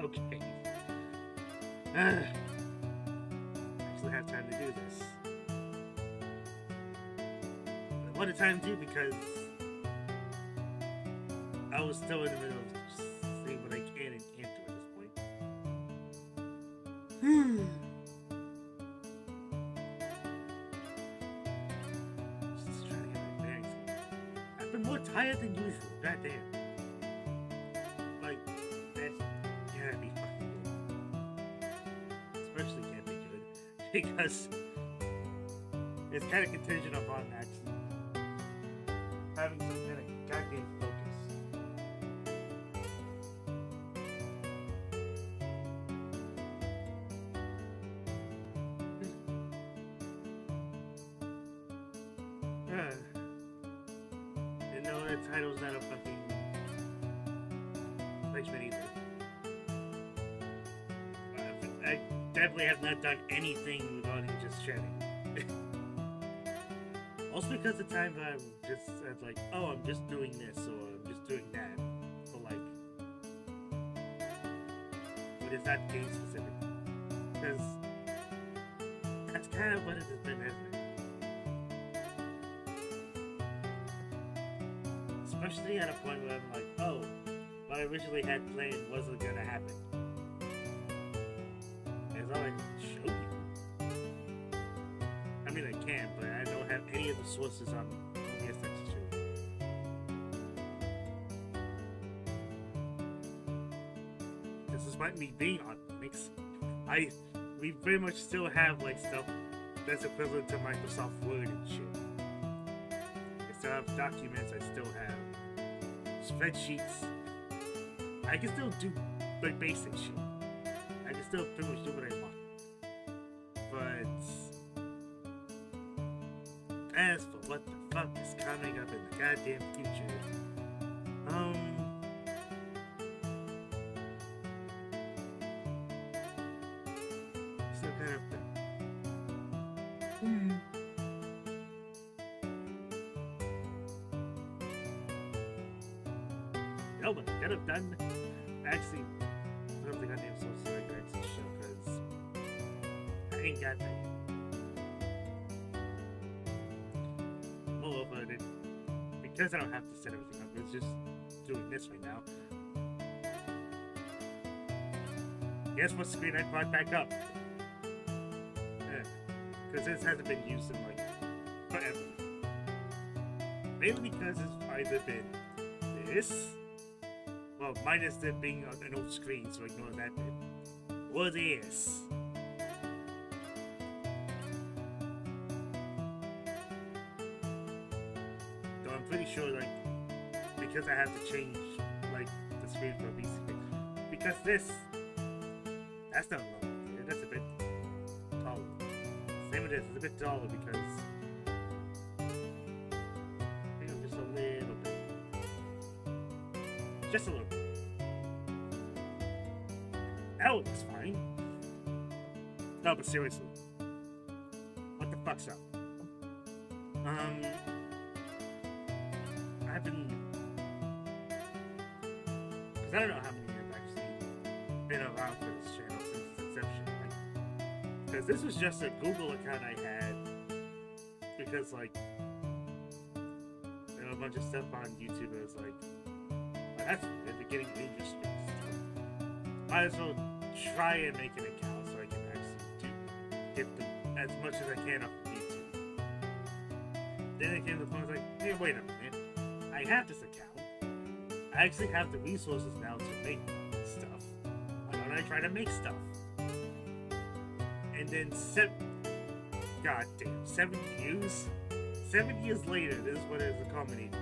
Okay. I actually have time to do this. I wanted time to do because I was still in the middle of seeing what I can and can't do at this point. Just trying to get my bags. I've been more tired than usual. Goddamn. Like, that can't be fucking good. Especially can't be good. Because it's kind of contingent upon actually having some kind of goddamn focus. And no, the title's not a fucking placement either. I definitely have not done anything regarding just chatting. Also because the time I just said like, oh, I'm just doing this or I'm just doing that. So like, but it's not game specific. Because that's kind of what it has been, hasn't it? Especially at a point where I'm like, oh, what I originally had planned wasn't gonna happen. As all I can show you. I mean, I can, but I don't have any of the sources on the SX2. This is despite me being on Linux, we very much still have like stuff that's equivalent to Microsoft Word and shit. I still have documents, I still have spreadsheets. I can still do like basic shit. I can still pretty much do what I want. But as for what the fuck is coming up in the goddamn future, still kind of no, but I could have done actually put up the goddamn social records and show because I ain't got that yet. Moreover, because I don't have to set everything up, it's just doing this right now. Guess what screen I brought back up? Because this hasn't been used in like forever. Mainly because it's either been this, well, minus it being an old screen, so ignore that bit, or this. Though I'm pretty sure, like, because I have to change, like, the screen for a PC, because this, that's not low, that's a bit taller. Same with this, it's a bit taller because just a little bit. Just a little bit. That looks fine. No, but seriously. What the fuck's up? I've been... Because I don't know how many have actually been around for this channel since its inception. Because this was just a Google account I had. Because, like, there were a bunch of stuff on YouTube that was like, that's weird, they're getting age restrictions. Might as well try and make an account so I can actually get as much as I can off of YouTube. Then it came to the point I was like, hey, wait a minute. I have this account. I actually have the resources now to make stuff. Why don't I try to make stuff? And then 7 years? 7 years later, this is what it's culminated to.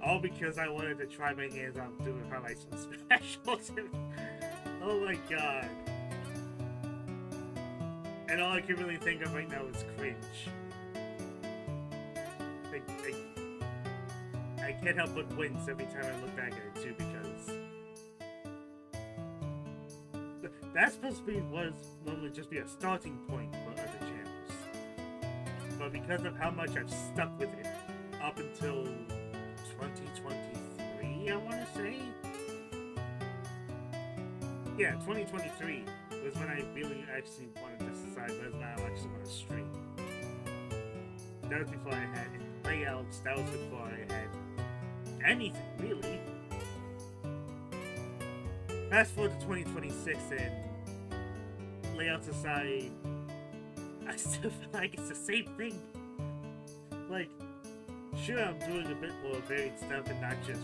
All because I wanted to try my hands on doing highlights and specials. Oh my god. And all I can really think of right now is cringe. I can't help but wince every time I look back at it too, because that's supposed to be what normally just be a starting point for other channels. But because of how much I've stuck with it up until 2023, I want to say, yeah, 2023 was when I really actually wanted to decide whether or not I actually want to stream. That was before I had layouts. That was before I had anything, really. Fast forward to 2026 and layouts aside, I still feel like it's the same thing. Like, sure, I'm doing a bit more varied stuff and not just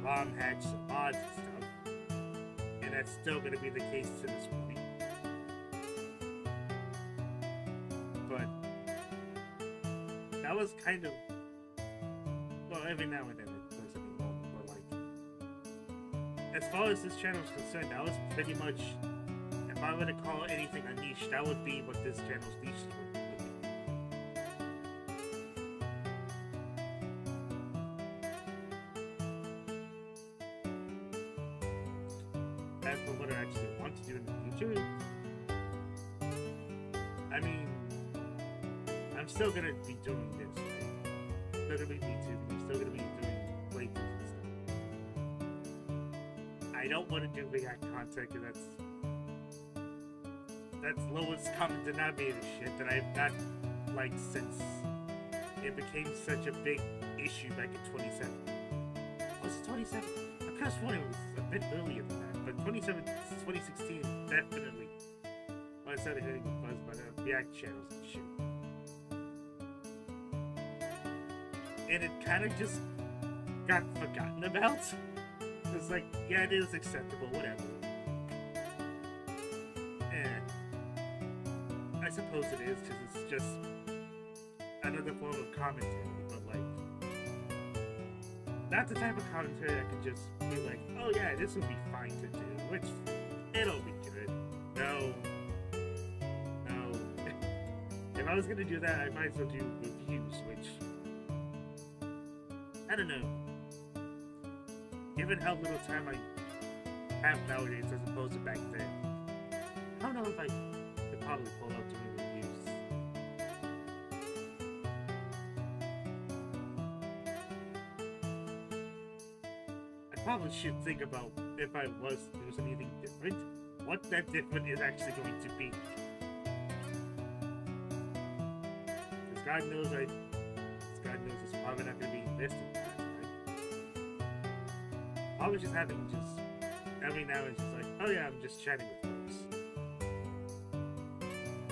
ROM hacks and mods and stuff. And that's still going to be the case to this point. But that was kind of, well, every now and then it does something normal, but like, as far as this channel is concerned, that was pretty much, if I were to call anything a niche, that would be what this channel's niche would be. As for what I actually want to do in the future, I mean, I'm still gonna be doing this, right? Still gonna be YouTube, I'm still gonna be doing playthroughs and stuff. I don't want to do React content because that's lowest common denominator shit that I've not liked since it became such a big issue back in 2017. Was it 2017? I could have sworn it was a bit earlier than that, but 2016 definitely when I started hearing the buzz about React channels and shit. And it kind of just got forgotten about. It's like, yeah, it is acceptable, whatever. I suppose it is, because it's just another form of commentary, but like, not the type of commentary that could just be like, oh yeah, this would be fine to do, which, it'll be good. No. If I was gonna do that, I might as well do reviews, which, I don't know. Given how little time I have nowadays as opposed to back then, I don't know if I could probably pull out doing reviews. I probably should think about, if I was to do anything different, what that different is actually going to be. Because God knows it's probably not going to be invested in that, right? I was just having every now and then just like, oh yeah, I'm just chatting with folks.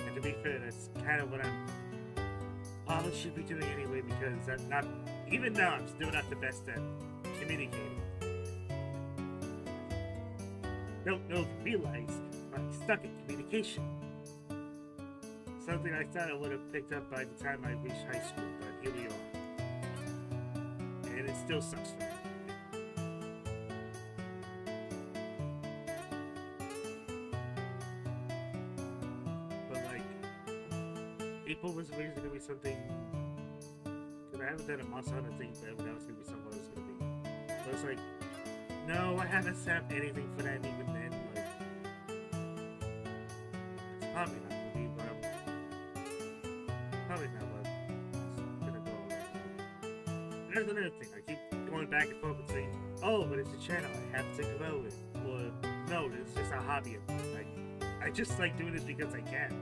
And to be fair, that's kind of what I'm probably should be doing anyway, because I'm not, even now I'm still not the best at communicating. Don't know if you realize, but I'm stuck in communication. Something I thought I would have picked up by the time I reached high school, but here we are. And it still sucks for me. But like, April was originally going to be something, because I haven't done a Monster Hunter thing forever, that was going to be something I was going to be. But it's like, no, I haven't set up anything for that even then. Like, it's probably not going to be what I'm. Probably not what I'm going to go on right now. There's another thing. I keep going back and forth and saying, oh, but it's a channel. I have to grow it. Or, no, it's just a hobby of mine. I just like doing this because I can.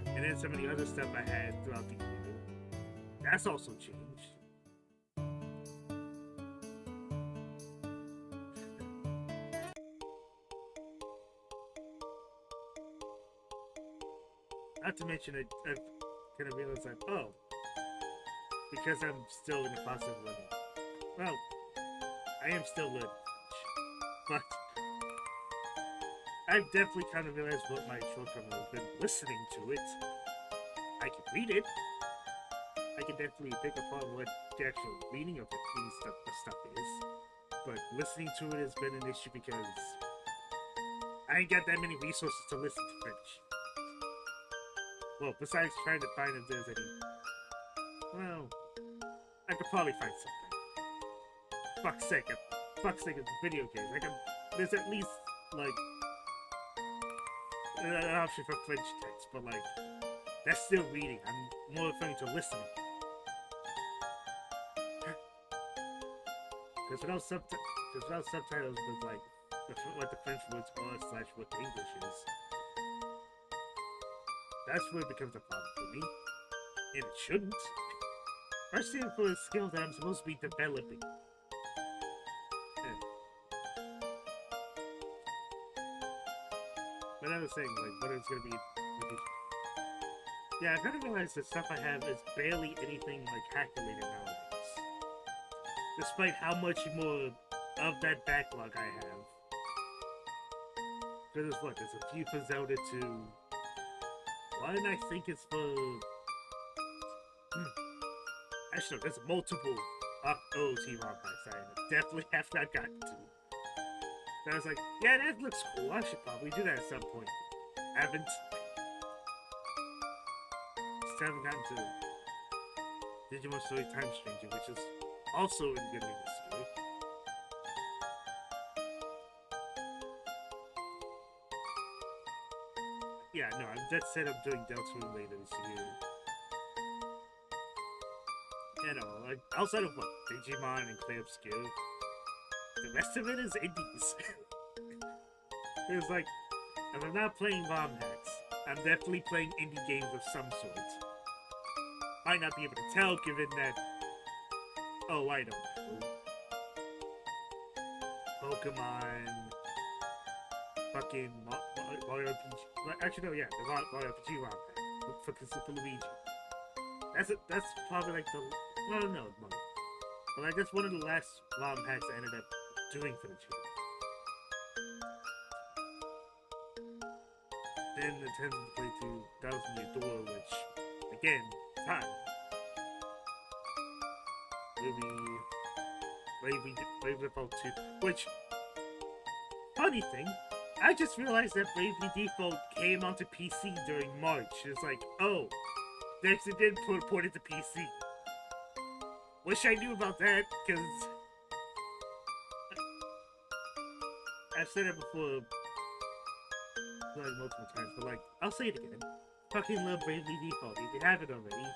And then some of the other stuff I had throughout the year, that's also changed. Not to mention, I've kind of realized that, oh, because I'm still in the process of learning. Well, I am still learning, but I've definitely kind of realized what my shortcoming has been listening to it. I can read it. I can definitely pick apart what the actual meaning of the stuff is. But listening to it has been an issue because I ain't got that many resources to listen to French. Well, besides trying to find if there's any... Well, I could probably find something. Fuck's sake, it's video games. There's at least, like, an option for French text, but, like, that's still reading. I'm more referring to listening. Because Because without subtitles with like what the French words are slash what the English is, that's where it becomes a problem for me. And it shouldn't. Especially for a skill that I'm supposed to be developing. But I was saying, like, what it's gonna be. Yeah, I kind of realized the stuff I have is barely anything like hack related nowadays. Despite how much more of that backlog I have. Because there's what? There's a few for Zelda 2. One I think it's for. Actually, no, there's multiple OOT ROM packs I definitely have not gotten to. And I was like, yeah, that looks cool. I should probably do that at some point. Haven't. Just haven't gotten to Digimon Story Time Stranger, which is also in good news this year. Yeah, no, I'm dead set I'm doing Deltarune later this year. You know, like, outside of what? Digimon and Clay Obscure, the rest of it is indies. It's like, if I'm not playing ROM hacks, I'm definitely playing indie games of some sort. Might not be able to tell given that, oh, I don't know. Pokemon, fucking Mario RPG. Actually, no, yeah, the Mario RPG ROM hack. Fucking Super Luigi. That's probably like the, well, no. But like, that's one of the last ROM hacks I ended up doing for the channel. Then attempted to play through Thousand Year Door, which, again, time. Bravely Default 2, which, funny thing, I just realized that Bravely Default came onto PC during March. It's like, oh, they actually did port it to PC. Wish I knew about that, because I've said it before, like multiple times, but like, I'll say it again. Fucking love Bravely Default. If you have it already,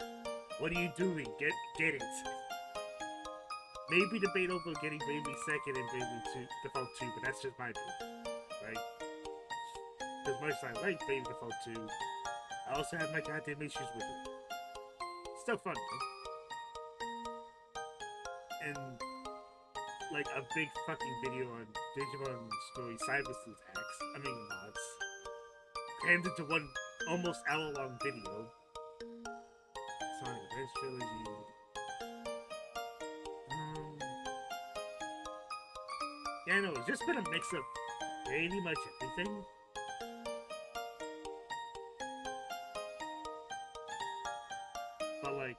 what are you doing? Get it. Maybe debate over getting Bravely 2nd and Bravely Default 2, but that's just my opinion, right? As much as I like Bravely Default 2, I also have my goddamn issues with it. Still fun, though. And like a big fucking video on Digimon Story Cyber Sleuth hacks, mods, crammed into one almost hour-long video. Sonic Advance Trilogy. Yeah, no, it's just been a mix of pretty much everything. But like,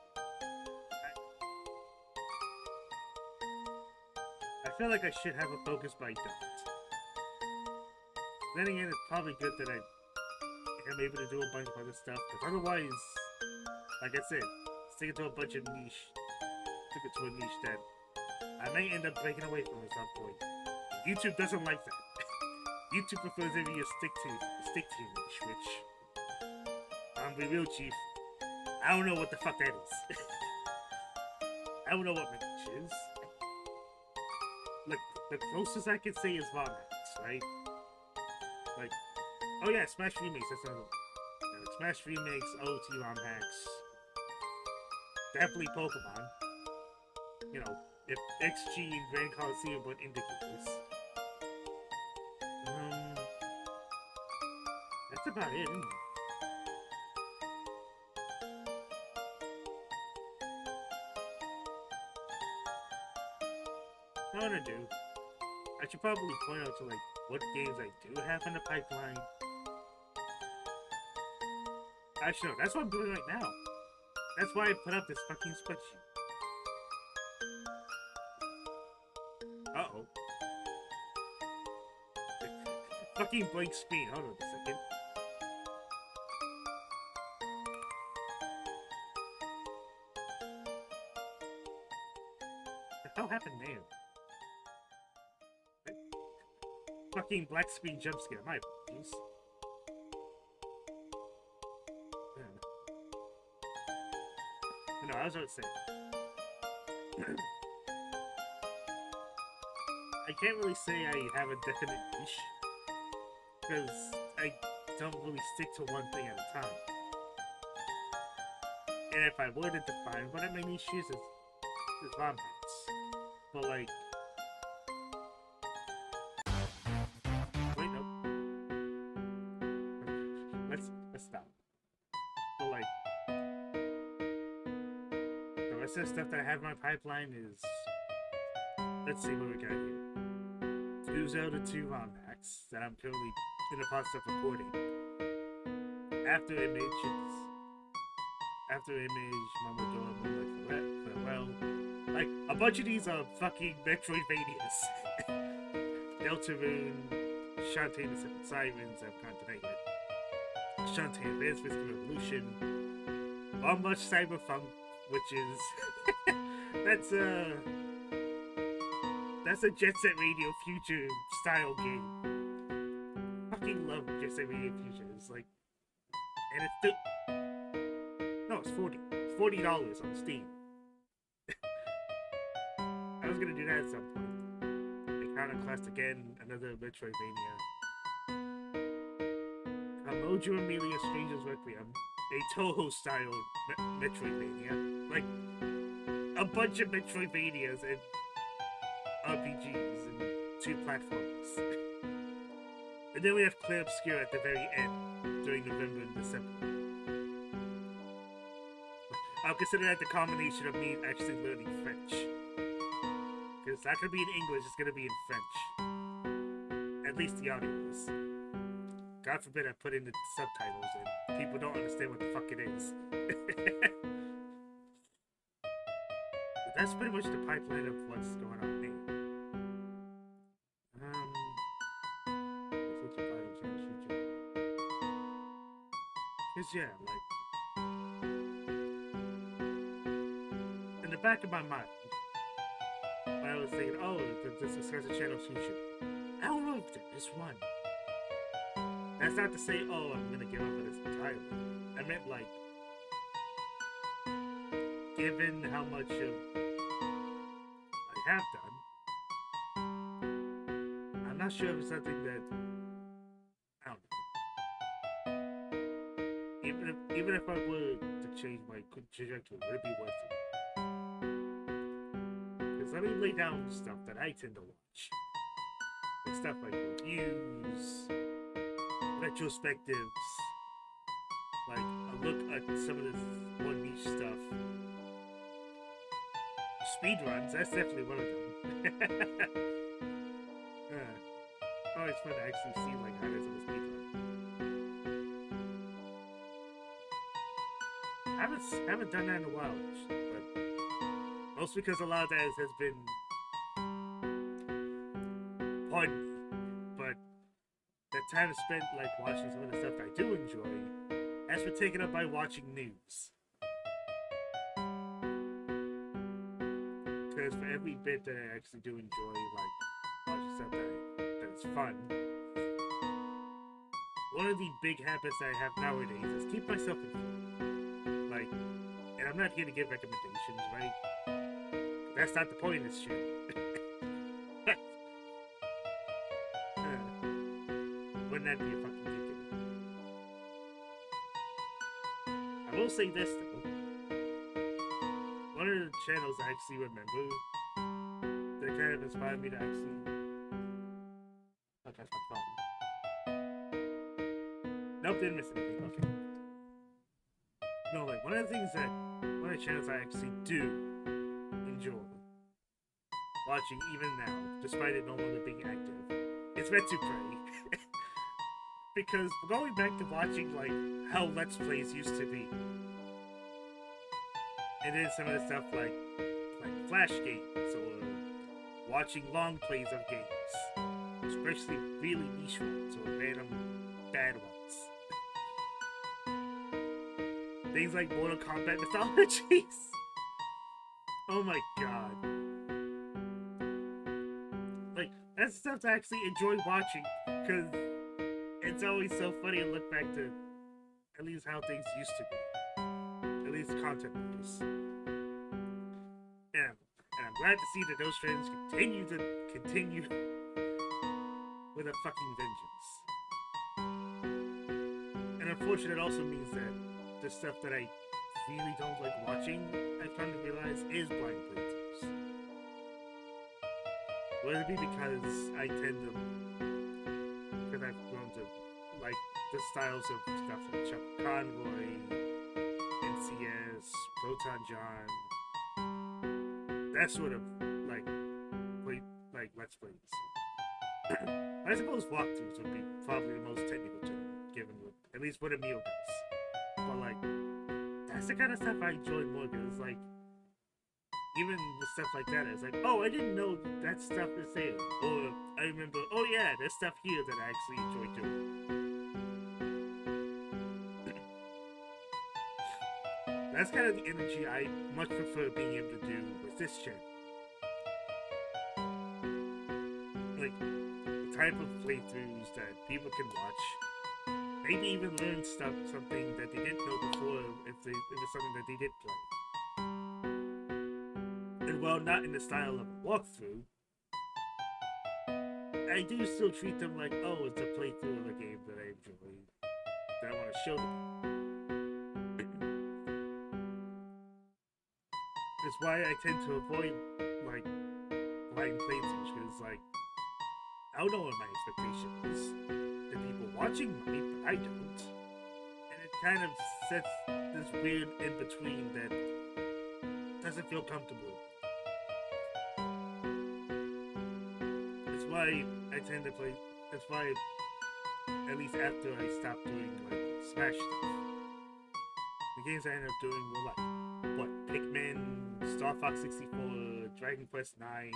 I feel like I should have a focus, but I don't. Then again, it's probably good that I am able to do a bunch of other stuff, because otherwise, like I said, sticking to a bunch of niche, that I may end up breaking away from at some point. YouTube doesn't like that. YouTube prefers if you stick to your niche, which, I'm be real, Chief, I don't know what the fuck that is. I don't know what my niche is. Look, the closest I can say is ROM hacks, right? Like, oh yeah, Smash Remakes, that's another one. Like, Smash Remakes, OT ROM hacks. Definitely Pokemon. You know, if XG and Grand Coliseum weren't indicators. That's about it, isn't it? What I want to do, I should probably point out to like what games I do have in the pipeline. Actually, no, that's what I'm doing right now. That's why I put up this fucking spreadsheet. Uh-oh. Fucking blank screen. Hold on a second. What the hell happened there? Fucking black screen jump scare. My apologies. No, I was about to say. I can't really say I have a definite niche, because I don't really stick to one thing at a time. And if I were to define what my niche is wombats. But like, wait, no. Let's stop. But like, the rest of the stuff that I have in my pipeline is, let's see what we got here. 2 Zelda 2 ROM packs that I'm currently in the process of recording. After Image, Mamador, Moonlight Farewell. Like, a bunch of these are fucking Metroidvanias. Deltarune, Shantae and the Seven Sirens, I've gotten yet. Shantae Advanced Physical Revolution. Much Cyberpunk, which is... That's a Jet Set Radio Future style game. Fucking love Jet Set Radio Future. It's like... And it's still... No, it's $40. It's $40 on Steam. I was gonna do that at some point. Iconoclast again, another Metroidvania. Mojo Amelia Stranger's Requiem, a Toho-style Metroidvania. Like, a bunch of Metroidvanias and RPGs and 2 platforms. And then we have Clear Obscure at the very end, during November and December. I'll consider that the combination of me actually learning French. Because it's not going to be in English, it's going to be in French. At least the audio is. God forbid I put in the subtitles and people don't understand what the fuck it is. But that's pretty much the pipeline of what's going on there. Because yeah, like, in the back of my mind, when I was thinking, oh, this is a channel future, I don't know if there is one. That's not to say, oh, I'm gonna give up on this entirely. I meant, like, given how much of I have done, I'm not sure if it's something that, I don't know. Even if I were to change my trajectory, would it be worth it? Because let me lay down stuff that I tend to watch. Like stuff like reviews, retrospectives, like a look at some of this more niche stuff. Speedruns, that's definitely one of them. Oh, it's fun to actually see like highlights of a speedrun. I haven't done that in a while, actually, but mostly because a lot of that has been, pardon me, but that time spent like watching some of the stuff I do enjoy has been taken up by watching news. Because for every bit that I actually do enjoy, like watching stuff that is fun, one of the big habits I have nowadays is keep myself informed. Like, and I'm not here to give recommendations, right? That's not the point of this shit. Wouldn't that be a fucking kick? I will say this though. One of the channels I actually remember that kind of inspired me to actually... Oh, that's my phone. Nope, didn't miss anything. Okay. No, like, one of the things that... One of the channels I actually do enjoy watching even now, despite it no longer being active, it's meant to pray. Because going back to watching, like, how Let's Plays used to be, and then some of the stuff like Flash games, or watching long plays of games, especially really niche ones, or random bad ones. Things like Mortal Kombat mythologies. Oh my god. Like, that's stuff to actually enjoy watching, because it's always so funny to look back to at least how things used to be. At least content-wise. And I'm glad to see that those trends continue with a fucking vengeance. And unfortunately, it also means that the stuff that I really don't like watching, I've come to realize, is blind playthroughs. Whether it be because I've grown to like the styles of stuff like Chuck Conroy, NCS, Proton John, that sort of like Let's Plays. I suppose walkthroughs would be probably the most technical term, given what, at least what Emil does. But like, that's the kind of stuff I enjoy more, because like, even the stuff like that, it's like, oh, I didn't know that stuff is there. Or I remember, oh yeah, there's stuff here that I actually enjoy doing. That's kind of the energy I much prefer being able to do with this channel. Like, the type of playthroughs that people can watch, maybe even learn something that they didn't know before if it was something that they did play. And while not in the style of a walkthrough, I do still treat them like, oh, it's a playthrough of a game that I enjoy, that I want to show them. That's why I tend to avoid, like, blind playthroughs, because, like, I don't know what my expectation is. The people watching might, but I don't. And it kind of sets this weird in-between that doesn't feel comfortable. That's why I tend to play, that's why, at least after I stopped doing, like, Smash stuff, the games I ended up doing were, like, what, Pikmin, Star Fox 64, Dragon Quest 9,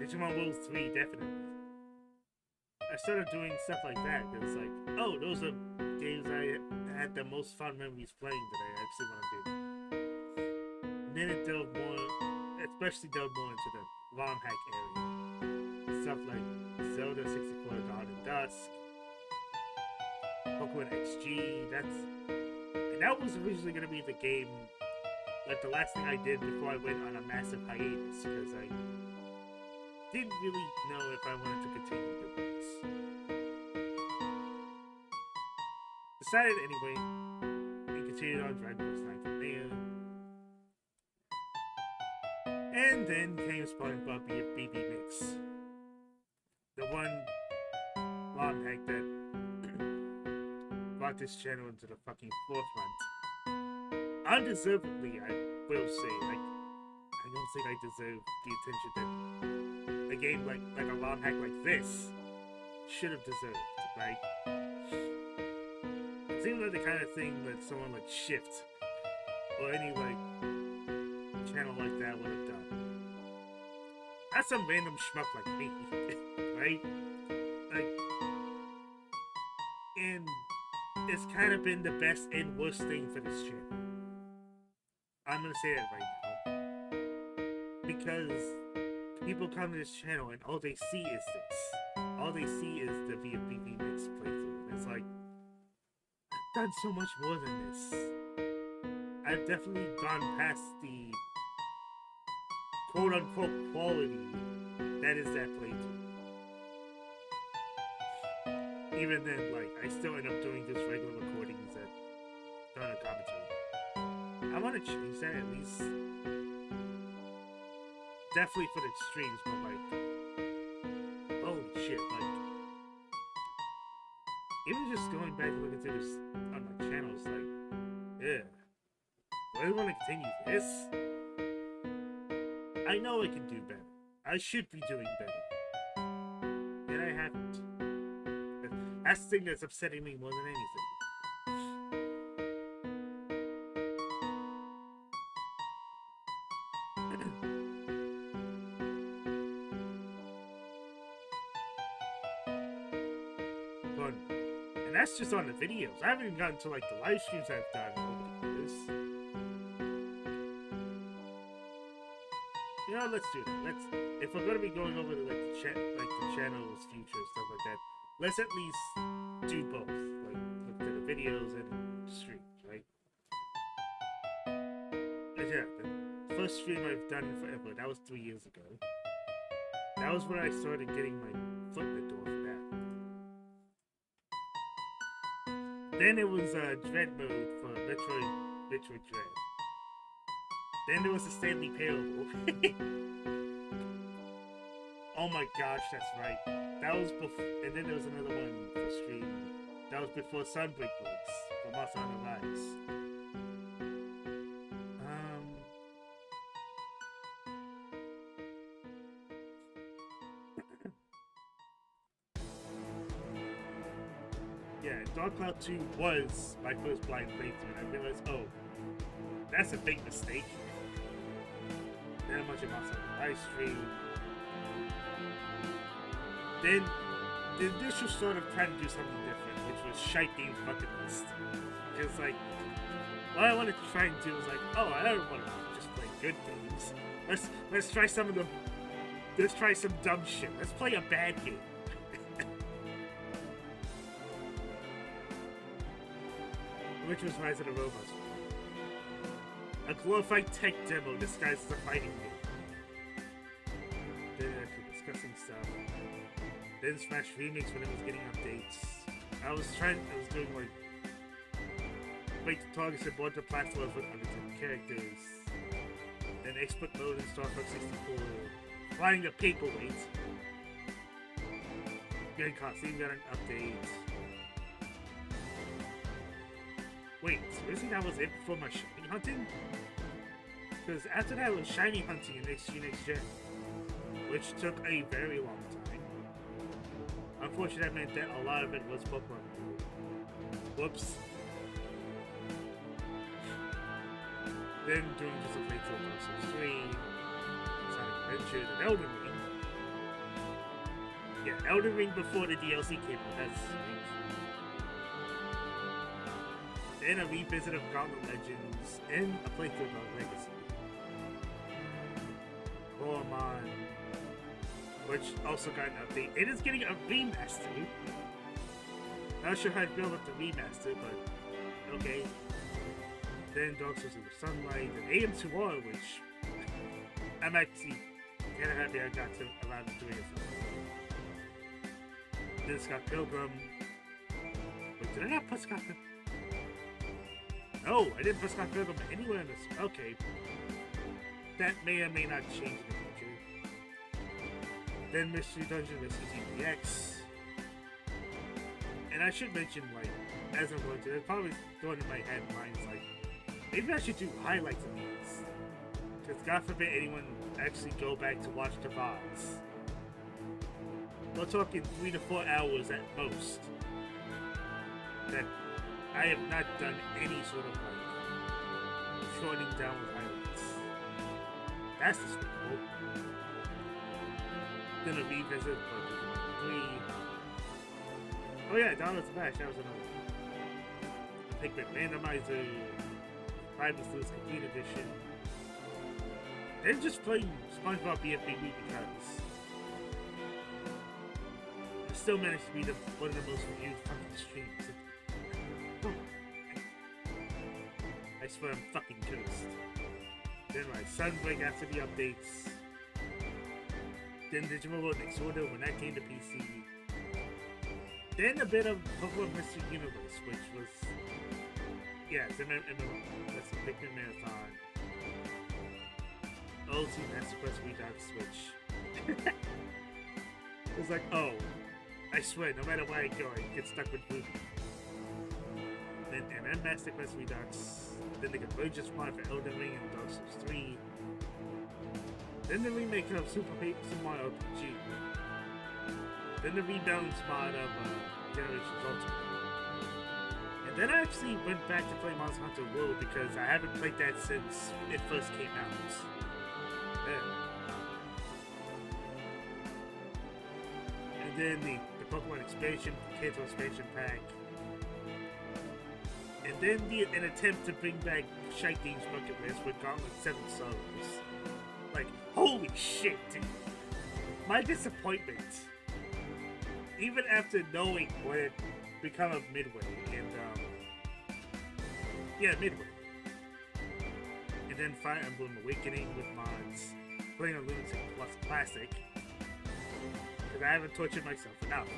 Digimon World 3, definitely. I started doing stuff like that, because, like, oh, those are games I had the most fun memories playing that I actually want to do. And then it delved more, especially delved more into the ROM hack area. Stuff like Zelda 64 Dawn and Dusk, Pokemon XG, and that was originally going to be the game, like the last thing I did before I went on a massive hiatus, because I didn't really know if I wanted to continue doing this. Decided anyway, and continued on Dragon Quest 9 from there. And then came SpongeBob BB Mix. The one ROM hack that brought this channel into the fucking forefront. Undeservedly, I will say. Like, I don't think I deserve the attention that a game like a ROM hack like this should have deserved, right? It seems like the kind of thing that someone like Shift or any like channel like that would have done. Not some random schmuck like me, right? Like, and it's kind of been the best and worst thing for this channel. I'm gonna say that right now, because people come to this channel and all they see is this. All they see is the VFBB Mix playthrough. And it's like, I've done so much more than this. I've definitely gone past the quote-unquote quality that is that playthrough. Even then, like, I still end up doing just regular recordings that don't have commentary. I want to change that at least. Definitely for the streams, but like, holy shit, like, even just going back and looking through this on my channels, like, yeah, do I want to continue this? I know I can do better. I should be doing better. And I haven't. That's the thing that's upsetting me more than anything. And that's just on the videos. I haven't even gotten to like the live streams I've done over the years. You know, let's do that. If we're gonna be going over to like the channel's future and stuff like that, let's at least do both. Like look at the videos and the streams, right? But yeah, the first stream I've done in forever. That was 3 years ago. That was when I started getting my foot in the door for that. Then it was Dread mode for Metroid Dread. Then there was the Stanley Parable. Oh my gosh, that's right. That was before, and then there was another one for stream. That was before Sunbreak release for Monster Hunter Rise. Yeah, Dark Cloud 2 was my first blind playthrough, and I realized, oh, that's a big mistake. Then a bunch of Monster Hunter Rise stream. Then the initial sort of trying to do something different, which was Shite Games Bucket List. Because, like, what I wanted to try and do was like, oh, I don't want to just play good games. Let's try some of the, let's try some dumb shit. Let's play a bad game. Which was Rise of the Robots. A glorified tech demo disguised as a fighting game. Then after discussing stuff. Then Smash Remix when it was getting updates. I was doing like wait to targets and board the platforms with other characters. Then expert mode in Star Fox 64. Flying the paperweight. Getting costume got an update. Wait, seriously that was it before my shiny hunting? Because after that was shiny hunting in Next Gen, which took a very long time. Unfortunately, that meant that a lot of it was Pokemon. Whoops. Then doing just a playthrough of Dark Souls 3, Sonic Adventure, and Elden Ring. Yeah, Elden Ring before the DLC came out, that's sweet. Then a revisit of Gauntlet Legends, and a playthrough of Legacy. Gormon, which also got an update. It is getting a remaster. Not sure how I feel about the remaster, but okay. Then Dark Souls in the Sunlight, and AM2R, which I'm actually kind of happy I got around to doing it. Then Scott Pilgrim. Wait, did I not put Scott Pilgrim? No, I didn't put Scott Pilgrim anywhere in this. Okay. That may or may not change in the future. Then Mystery Dungeon with CTPX. And I should mention, like, as I'm going to, it's probably going in my head minds, like, maybe I should do highlights of these. Because God forbid anyone actually go back to watch the VODs. We're talking 3 to 4 hours at most. That I have not done any sort of, like, shortening down with highlights. That's despicable. Then a revisit for 3. Oh yeah, Donald Smash, that was another one. The Pikmin Randomizer, 5 Blues Complete Edition. Then just playing SpongeBob BFBB because it still managed to be one of the most viewed fucking streams. I swear I'm fucking cursed. Then my Sunbreak after the updates. Then Digimon World Next Order when that came to PC. Then a bit of Pokemon Mystery Universe, which was... yeah, it's MMO. That's a Pikmin Marathon. OT Master Quest Redux, which... it's like, oh, I swear, no matter where I go, I get stuck with Ruby. Then MM Master Quest Redux. Then the Convergence mod for Elden Ring and Dark Souls 3. Then the remake of Super Mario RPG. Then the rebalance mod of Generations Ultimate. And then I actually went back to play Monster Hunter World because I haven't played that since it first came out. Yeah. And then the Pokemon expansion, Kanto expansion pack. And then an attempt to bring back Shite Games Bucket List with Gauntlet 7 Sorrows. Like, holy shit, dude. My disappointment. Even after knowing what it become of Midway, and, yeah, Midway. and then Fire Emblem Awakening with mods, playing on Lunatic Plus Classic, because I haven't tortured myself enough.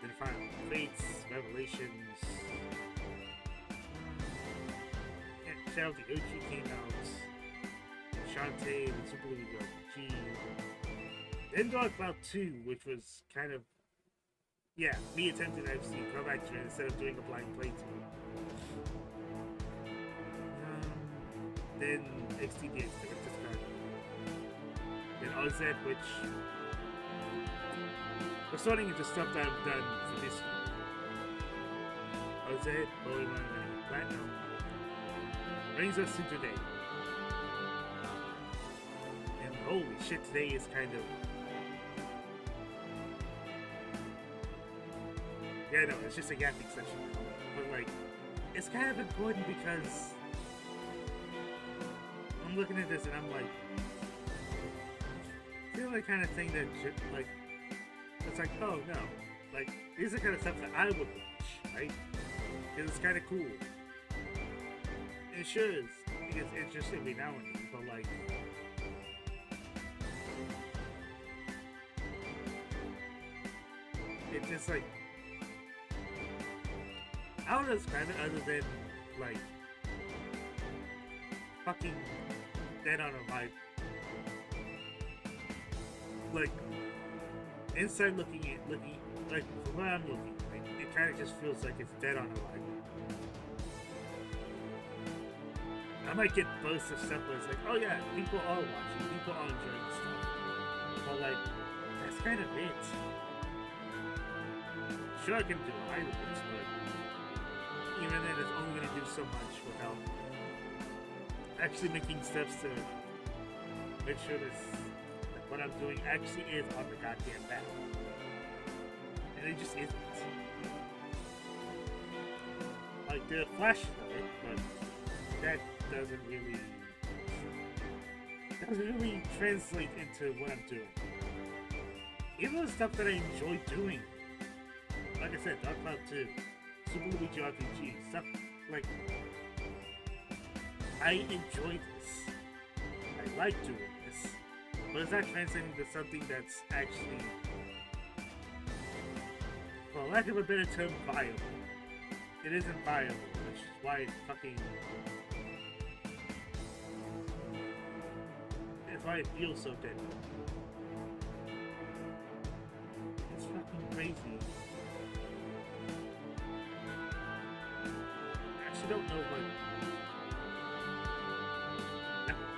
Then Fire Emblem Fates, Revelations, Shadow of the Ochi came out, Shantae, the Super League RPG, then Dark Cloud 2, which was kind of, yeah, me attempting to see comeback to it instead of doing a blind playthrough. Then XTDX, Director's Cut. Then OZ, which we're starting into stuff that I've done for this year. OZ, Holy One, and Platinum brings us to today. And holy shit, today is kind of... Yeah, no, it's just a yapping session. But, like, it's kind of important because I'm looking at this and I'm like, feel the kind of thing that, like, it's like, oh no. Like, these are the kind of stuff that I would watch, right? Because it's kind of cool. It sure is. It's interesting every now and then, but, like, it's just like, I don't know describe it other than, like, fucking dead on arrival. Like, inside looking, like, from where I'm looking, like, it kind of just feels like it's dead on arrival. I might get bursts of stuff where it's like, oh yeah, people are watching, people are enjoying stuff. But, like, that's kind of it. Sure, I can do highlights, but even then, it's only going to do so much without actually making steps to make sure that what I'm doing actually is on the goddamn map. And it just isn't. Like, there are flashes of it, but that doesn't really translate into what I'm doing. Even the stuff that I enjoy doing, like I said, Dark Cloud 2, Super Luigi RPG, stuff like, I enjoy this. I like doing this. But it's not translating to something that's actually, for lack of a better term, viable. It isn't viable, which is why it fucking... It's why it feels so dead. It's fucking crazy. I don't know what...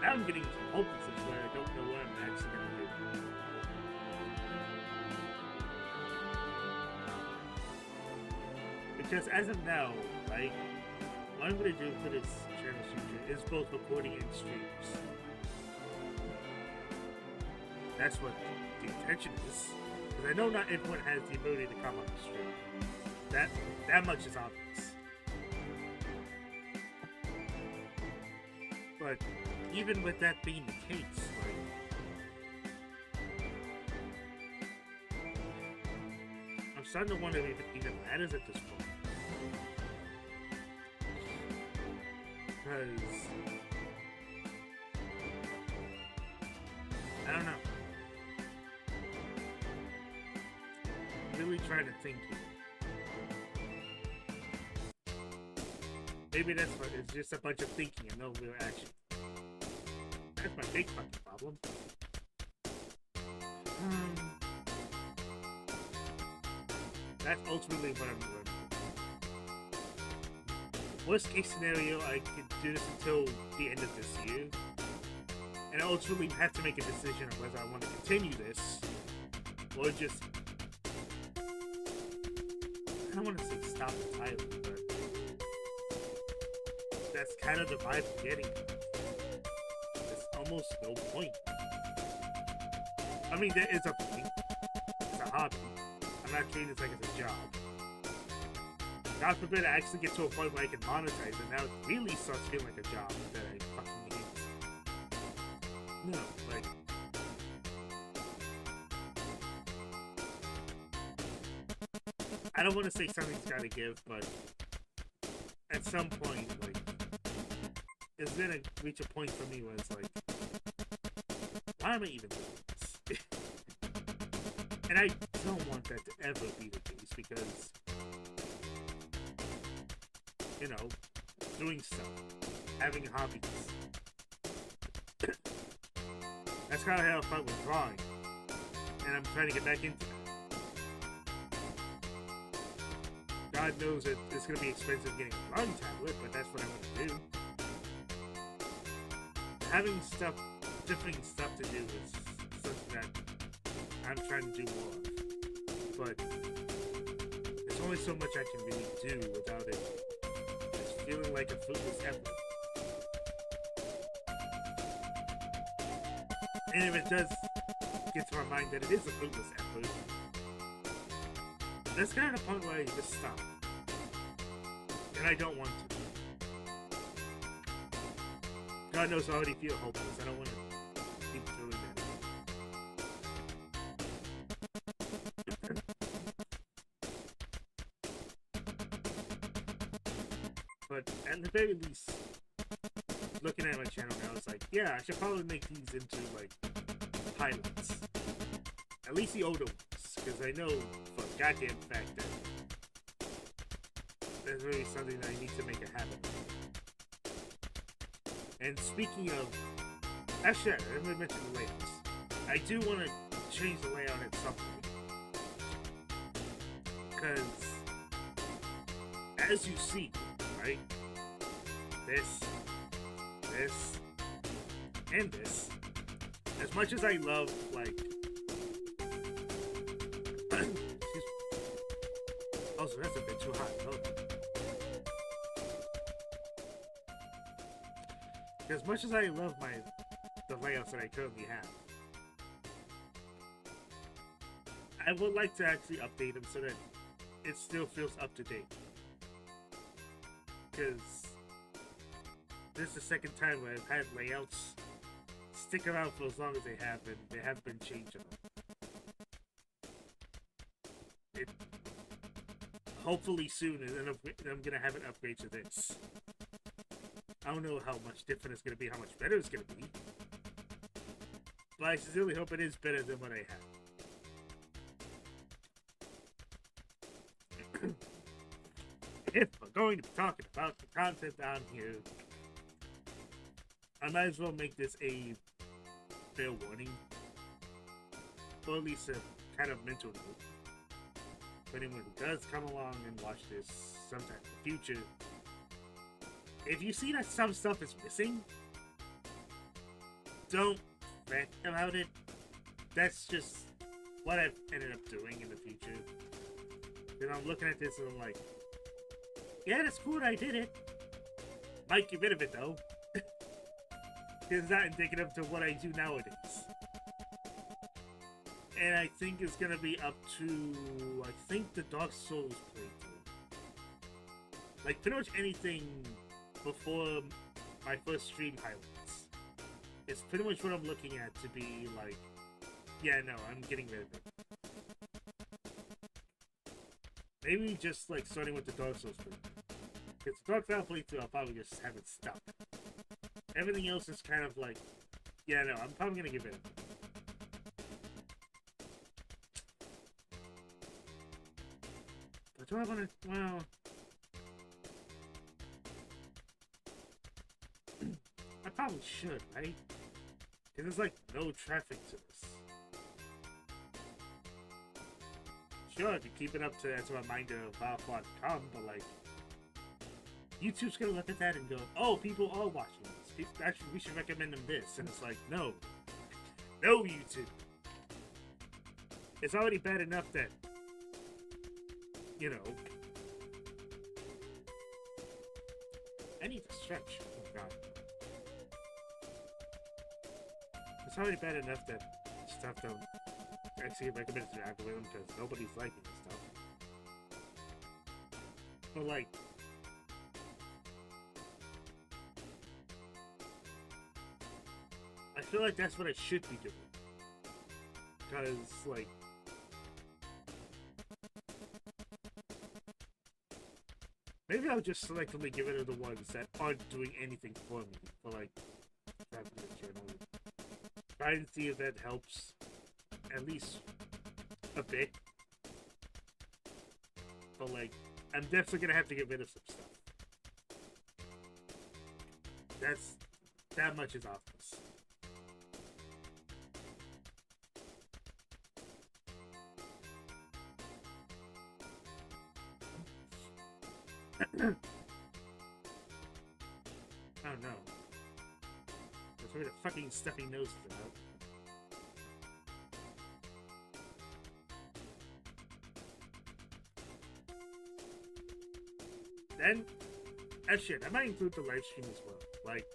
Now I'm getting to hopelessness where I don't know what I'm actually going to do. Because as of now, right, what I'm going to do for this channel future is both recording and streams. That's what the intention is. Because I know not everyone has the ability to come on the stream. That much is obvious. But even with that being the case, like, I'm starting to wonder if it even matters at this point. Because I don't know. I'm really trying to think here. Maybe that's what it's just a bunch of thinking and no real action. That's my big fucking problem. That's ultimately what I'm doing. Worst case scenario, I could do this until the end of this year. And I ultimately have to make a decision on whether I want to continue this or just... I don't want to say stop entirely, but that's kind of the vibe I'm getting. There's almost no point. I mean, there is a point. It's a hobby. I'm not treating this like it's a job. God forbid I actually get to a point where I can monetize it. Now it really starts feeling like a job that I fucking hate. No, like... I don't want to say something's gotta give, but... At some point, like... it's gonna reach a point for me where it's like, why am I even doing this? And I don't want that to ever be the case because, you know, doing stuff, having hobbies. That's kind of how I felt with drawing, and I'm trying to get back into it. God knows that it's going to be expensive getting a drawing tablet, but that's what I want to do. Having stuff, different stuff to do is something that I'm trying to do more of. But there's only so much I can really do without it just feeling like a fruitless effort. And if it does get to my mind that it is a fruitless effort, that's kind of the point where I just stop. And I don't want to. God knows I already feel hopeless. I don't want to keep feeling that. But at the very least, looking at my channel now, it's like, yeah, I should probably make these into, like, highlights. At least the older ones, because I know for a goddamn fact that that's really something that I need to make a habit of. And speaking of, actually, I'm going to mention the layouts. I do want to change the layout at some point. Because, as you see, right, this, and this, as much as I love, like, also, that's a bit too hot. Oh. As much as I love the layouts that I currently have, I would like to actually update them so that it still feels up to date. Because this is the second time where I've had layouts stick around for as long as they have, and they have been changing them. Hopefully soon, and then I'm gonna have an upgrade to this. I don't know how much different it's gonna be, how much better it's gonna be, but I sincerely hope it is better than what I have. If we're going to be talking about the content down here, I might as well make this a fair warning, or at least a kind of mental note. For anyone who does come along and watch this sometime in the future, if you see that some stuff is missing, don't fret about it. That's just what I've ended up doing in the future. Then I'm looking at this and I'm like, yeah, that's cool, I did it. Might get rid of it though. It's not indicative to what I do nowadays. And I think it's gonna be up to, I think, the Dark Souls playthrough. Like, pretty much anything before my first stream highlights. It's pretty much what I'm looking at to be like, yeah, no, I'm getting rid of it. Maybe just, like, starting with the Dark Souls playthrough. Because the Dark Souls playthrough, I'll probably just have it stuck. Everything else is kind of like, yeah, no, I'm probably gonna get rid of it. But do I want to, well, I probably should, right? Because there's like no traffic to this. Sure, I could keep it up to as a reminder of how far to come, but like, YouTube's gonna look at that and go, oh, people are watching this. Actually, we should recommend them this. And it's like, no. No, YouTube. It's already bad enough that, you know, I need to stretch. Oh, God. It's already bad enough that stuff don't actually get recommended to the algorithm because nobody's liking this stuff. But, like, I feel like that's what I should be doing. Because, like, Maybe I'll just selectively get rid of the ones that aren't doing anything for me. For like, the channel. Try and see if that helps at least a bit. But like, I'm definitely gonna have to get rid of some stuff. That much is obvious. Oh no. That's where the fucking stuffy nose is out. Then, shit, I might include the live stream as well. Like,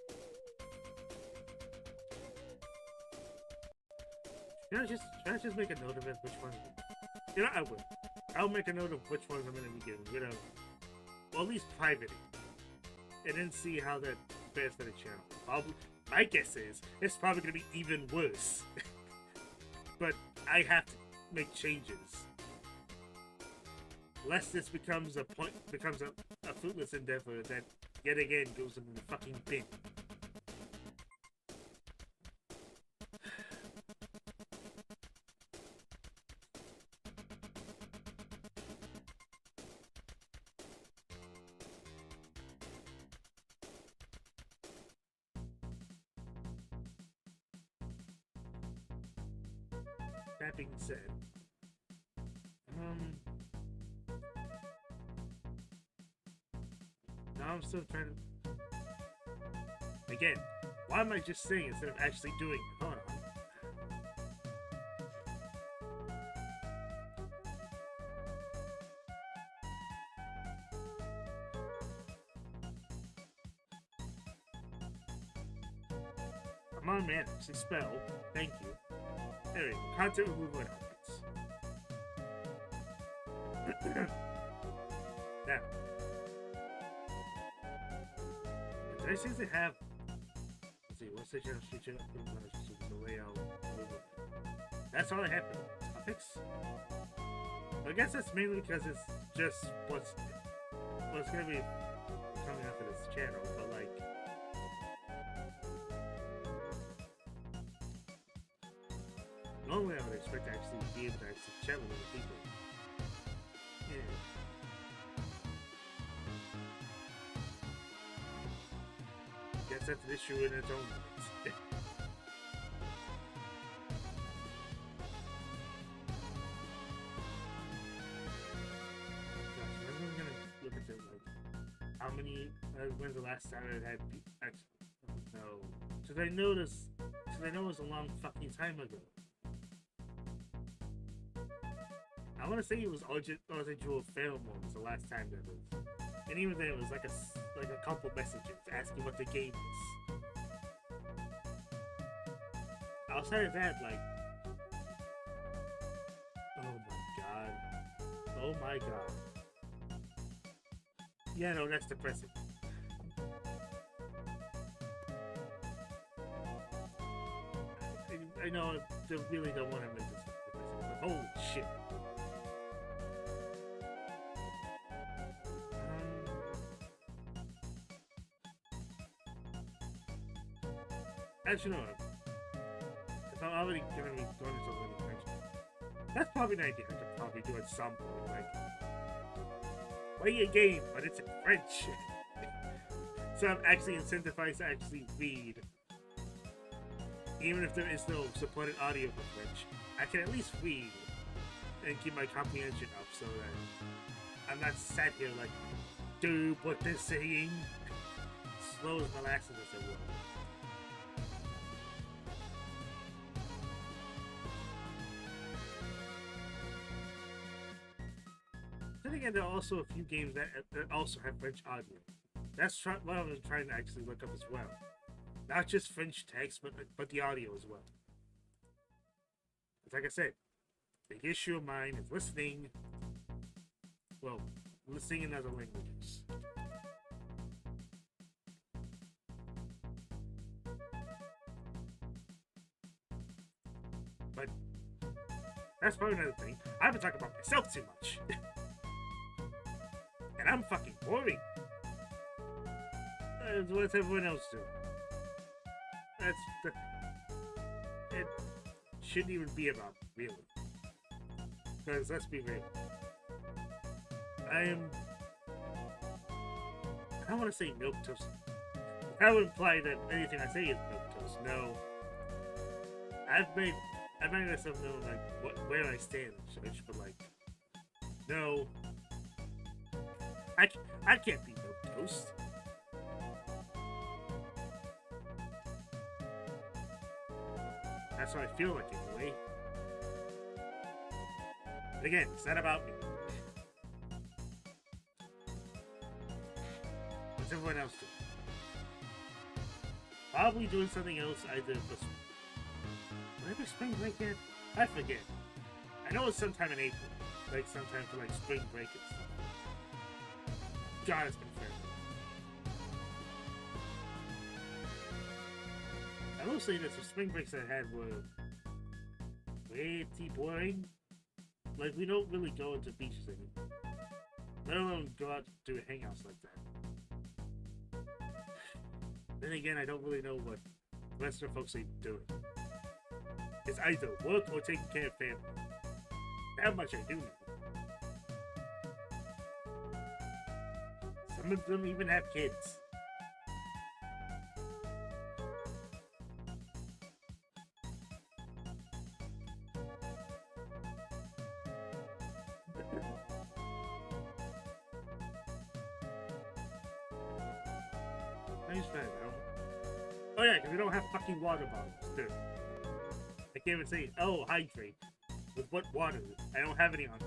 should I just make a note of it? Which ones? You know, I will. I'll make a note of which ones I'm gonna be getting rid of. Well, at least privating. And then see how that fares for the channel. Probably, my guess is it's probably gonna be even worse. But I have to make changes. Lest this becomes a fruitless endeavor that yet again goes in the fucking bin. That being said, now I'm still trying to. Again, why am I just saying instead of actually doing it? Hold on. Come on, man. Actually spell. Thank you. There we go. Content removal and elements. Now. Did I seriously have... Let's see, what's the channel feature? The layout. That's all I have for the topics. I guess that's mainly because it's just what's going to be coming up in this channel, but like... Normally I would expect to actually be able to actually chat with other people. Yeah. Guess that's an issue in its own right. Gosh, I'm gonna look at this, like, how many, when's the last time I had, actually, no. Because I know it was a long fucking time ago. I want to say it was Residual Pheromones the last time that was. And even then it was like a couple messages asking what the game is. Outside of that, like... Oh my god. Oh my god. Yeah, no, that's depressing. I know they really don't want to make this depressing, but holy shit. Actually, no. If I'm already gonna be going into a little French, that's probably an idea I could probably do at some point. Like, play a game, but it's in French. So I'm actually incentivized to actually read. Even if there is no supported audio for French, I can at least read and keep my comprehension up so that I'm not sat here like, dude, what they're saying. Slow as molasses as it will. Then again, there are also a few games that also have French audio. That's what I was trying to actually look up as well. Not just French text, but the audio as well. It's like I said, big issue of mine is listening. Well, listening in other languages. But that's probably another thing. I've been talking about myself too much. And And I'm fucking boring. What's everyone else doing? It shouldn't even be about me, really. Because let's be real. I don't want to say milquetoast. That would imply that anything I say is milquetoast. No. I've made myself know like where I stand in church, but like, no. I can't be milquetoast. That's what I feel like anyway. But again, it's not about me. What's everyone else doing? Probably doing something else either for whatever spring break yet? I forget. I know it's sometime in April. Like sometime for like spring break and stuff. God, it's been fair. I will say that the spring breaks I had were pretty boring. Like, we don't really go into beaches anymore. Let alone go out to do hangouts like that. Then again, I don't really know what the rest of the folks are doing. It's either work or taking care of family. That much I do know. Some of them even have kids. Oh yeah, because we don't have fucking water bottles, dude. I can't even say, oh, hydrate. With what water? I don't have any on me.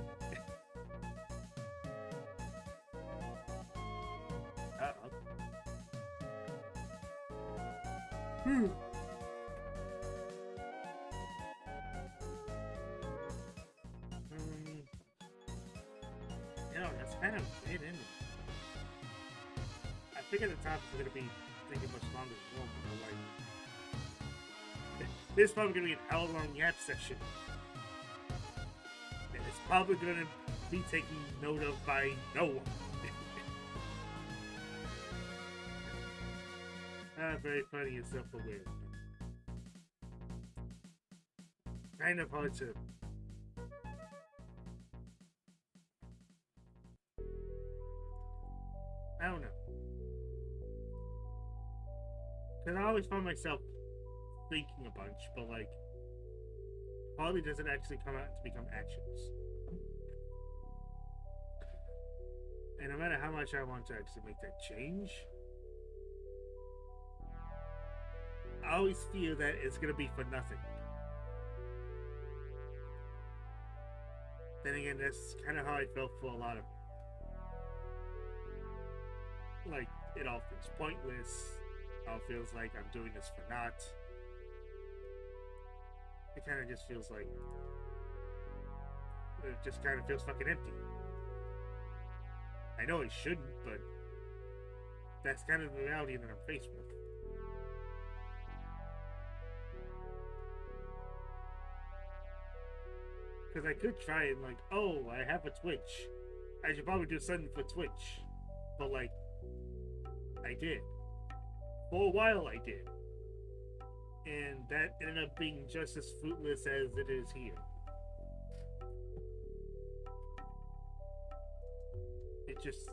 Uh-oh. You know, that's kind of it, isn't it? I figured the topic was going to be thinking much longer than normal, but like, this is probably going to be an hour-long yap session. And it's probably going to be taken note of by no one. Very funny and self-aware. Kind of hard to... I don't know. Because I always find myself thinking a bunch, but like, hardly does it actually come out to become actions. And no matter how much I want to actually make that change, I always feel that it's going to be for nothing. Then again, that's kind of how I felt for a lot of it. Like, it all feels pointless. It all feels like I'm doing this for naught. It kind of just feels like... it just kind of feels fucking empty. I know I shouldn't, but that's kind of the reality that I'm faced with. Because I could try and like, oh, I have a Twitch. I should probably do something for Twitch. But like, I did. For a while I did. And that ended up being just as fruitless as it is here. It just...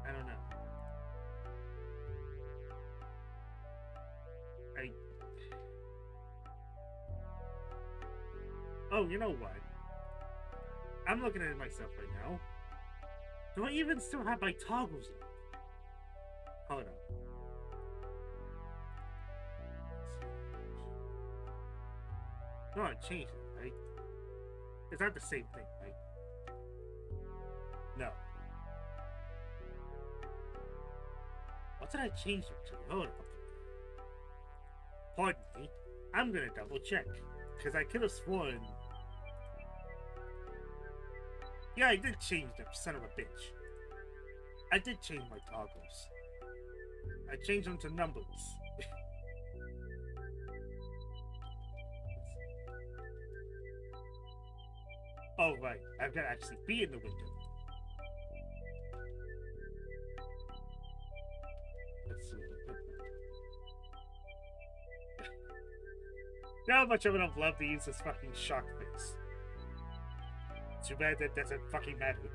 I don't know. Oh, you know what? I'm looking at it myself right now. Do I even still have my toggles in? Hold on. No, I changed it, right? It's not the same thing, right? No. What did I change it to? Hold on. Pardon me. I'm gonna double check. Because I could have sworn... Yeah, I did change them, son of a bitch. I did change my toggles. I changed them to numbers. Oh, right. I've got to actually be in the window. Let's see. Not much of it I've loved to use this fucking shock face. Too bad that doesn't fucking matter.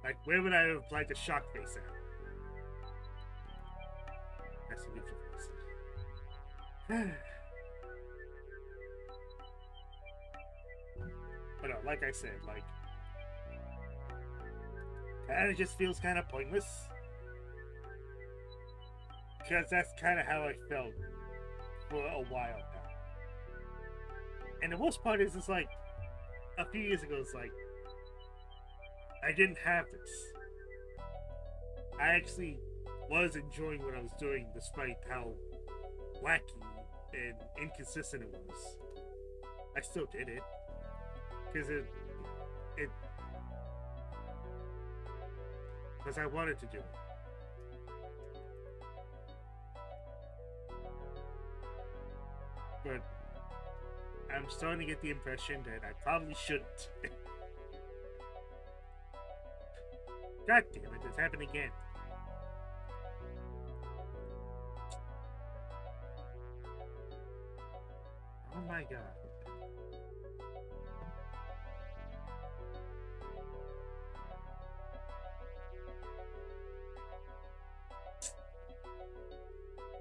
Like, where would I have applied the shock face at? That's a neutral face. But no, like I said, like, kind of just feels kind of pointless. Because that's kind of how I felt for a while now. And the worst part is, it's like, a few years ago, it's like, I didn't have this. I actually was enjoying what I was doing, despite how wacky and inconsistent it was. I still did it. Because because I wanted to do it. But I'm starting to get the impression that I probably shouldn't. God damn it, it's happened again. Oh my god.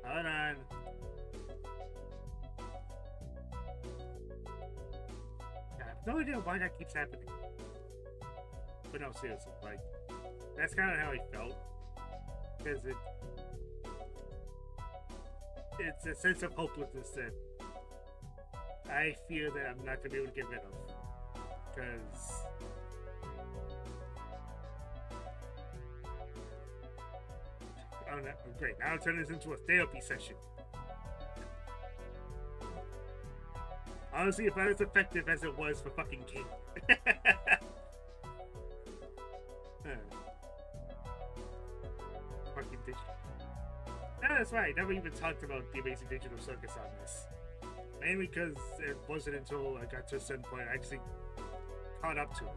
Hold on. I have no idea why that keeps happening. But no, seriously, like, that's kind of how I felt. Because it's a sense of hopelessness that I fear that I'm not going to be able to get rid of. Because oh, no, great. Now I'll turn this into a therapy session. Honestly, about as effective as it was for fucking King. Fucking digital. No, that's right. I never even talked about the Amazing Digital Circus on this. Mainly because it wasn't until I got to a certain point I actually caught up to it.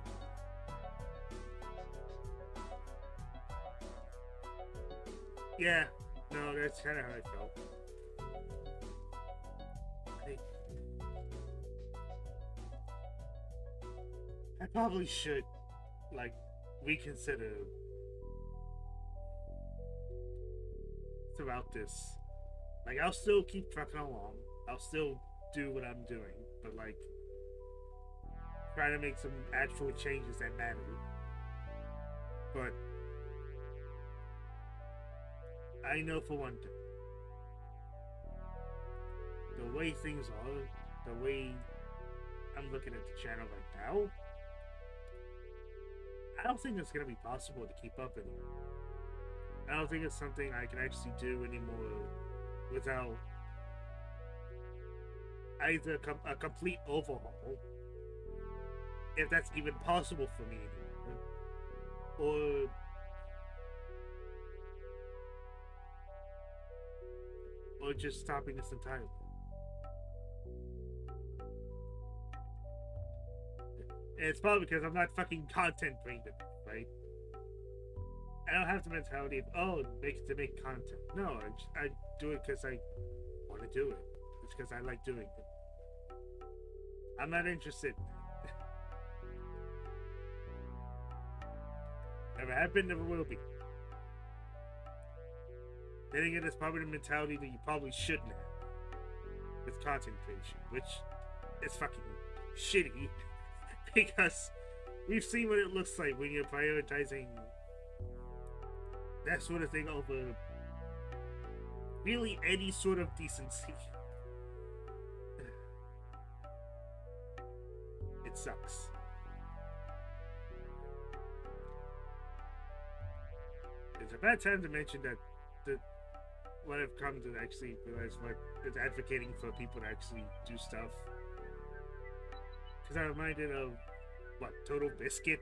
Yeah, no, that's kind of how I felt. I probably should, like, reconsider throughout this. Like, I'll still keep trucking along. I'll still do what I'm doing, but, like, try to make some actual changes that matter. But I know for one thing, the way things are, the way I'm looking at the channel right now, I don't think it's going to be possible to keep up anymore. I don't think it's something I can actually do anymore without either a complete overhaul, if that's even possible for me anymore, or just stopping this entirely. And it's probably because I'm not fucking content brained enough, right? I don't have the mentality of, oh, make content. No, I do it because I want to do it. It's because I like doing it. I'm not interested. Never have been, never will be. Then again, it's probably the mentality that you probably shouldn't have with content creation, which is fucking shitty. Because we've seen what it looks like when you're prioritizing that sort of thing over really any sort of decency. It sucks. It's a bad time to mention that what I've come to actually realize what is advocating for people to actually do stuff. Because I'm reminded of, what, Total Biscuit,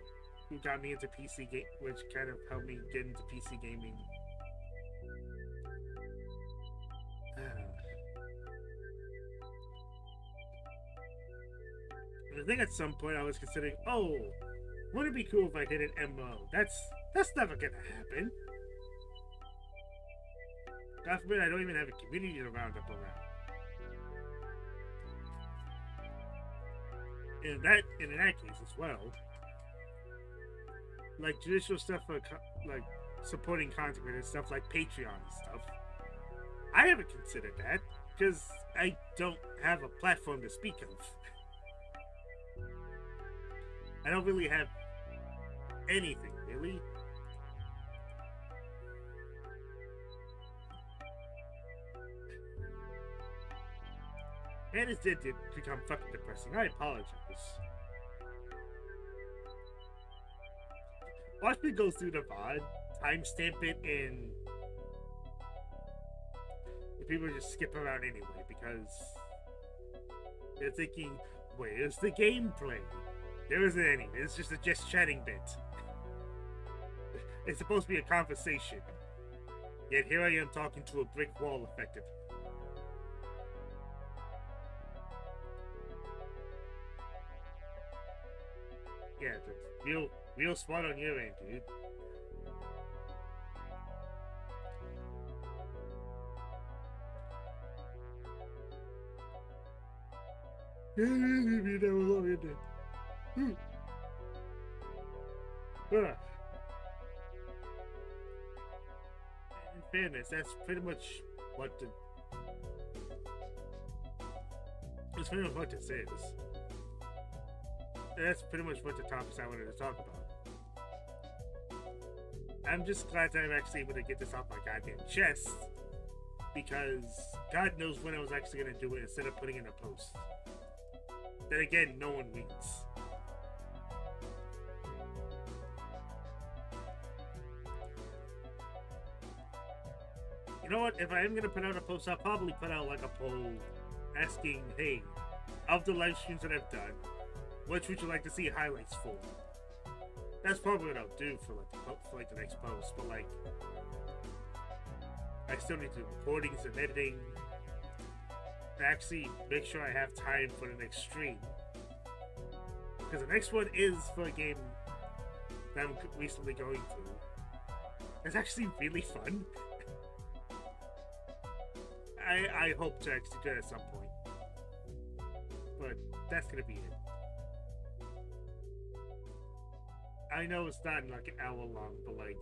who got me into PC game, which kind of helped me get into PC gaming. I think at some point I was considering, oh, wouldn't it be cool if I did an MMO? That's never gonna happen. God forbid I don't even have a community to round up around. In that case as well, like traditional stuff like supporting content and stuff like Patreon and stuff, I haven't considered that because I don't have a platform to speak of. I don't really have anything, really. And it did become fucking depressing. I apologize. Watch me go through the VOD, timestamp it, and people just skip around anyway because they're thinking, where's the gameplay? There isn't any. It's just a just chatting bit. It's supposed to be a conversation. Yet here I am talking to a brick wall, effectively. Yeah, that's real smart on your end, dude. In fairness, that's pretty much what this is. That's pretty much what the topics I wanted to talk about. I'm just glad that I'm actually able to get this off my goddamn chest, because God knows when I was actually going to do it instead of putting in a post. Then again, no one reads. You know what? If I am going to put out a post, I'll probably put out like a poll asking, hey, of the live streams that I've done, which would you like to see highlights for? That's probably what I'll do for the next post. But like, I still need to do recordings and editing. And actually, make sure I have time for the next stream, because the next one is for a game that I'm recently going through. It's actually really fun. I hope to actually do it at some point, but that's gonna be it. I know it's not like an hour long, but like,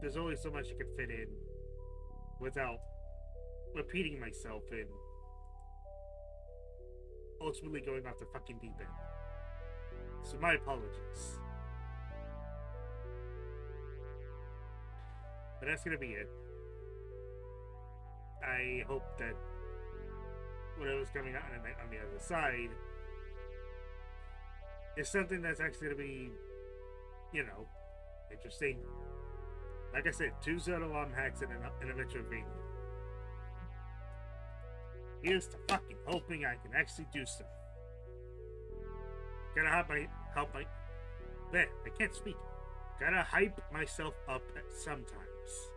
there's only so much you can fit in without repeating myself and ultimately going off the fucking deep end. So my apologies. But that's gonna be it. I hope that whatever's coming out on the other side is something that's actually gonna be, you know, interesting. Like I said, 2 Zero-Alarm hacks and an Metroidvania. Here's to fucking hoping I can actually do stuff. Gotta help my I can't speak. Gotta hype myself up sometimes.